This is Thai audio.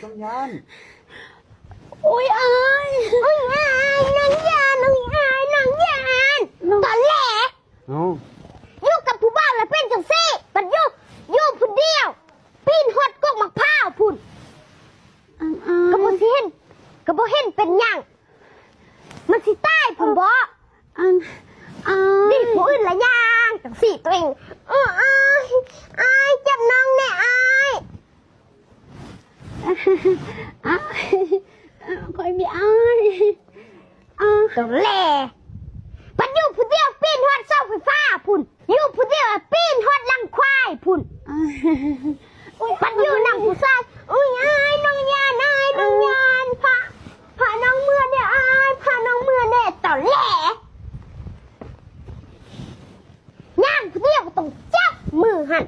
น้องยาน โอ้ยอายน้องยานน้องยานน้องยานน้องยานตอนแรก เอา อยู่กับผู้บ้านแล้วเป็นจังซี่ปัดอยู่ผู้เดียวปีนฮอดกกมะพร้าวพุ่นก็บ่สิเห็นก็บ่เห็นเป็นหยังมันสิตายพุ่นบ่นี่ผู้อื่นละย่างจังซี่ตัวเองอายจับน้องแน่อายคอยมีอายตัวแหล่ปัดอยู่ผู้เดียวปีนฮอดเสาไฟฟ้าพุ่นอยู่ผู้เดียวปีนฮอดลังควายพุ่นปัดอยู่นั่งผู้ชายอุ้ยอายน้องยานอายน้องยานพาน้องเมื่อเนี่ยอายพาน้องเมื่อเนี่ยต่อแหล่ย่างผู้เดียวต้องจับมือหัน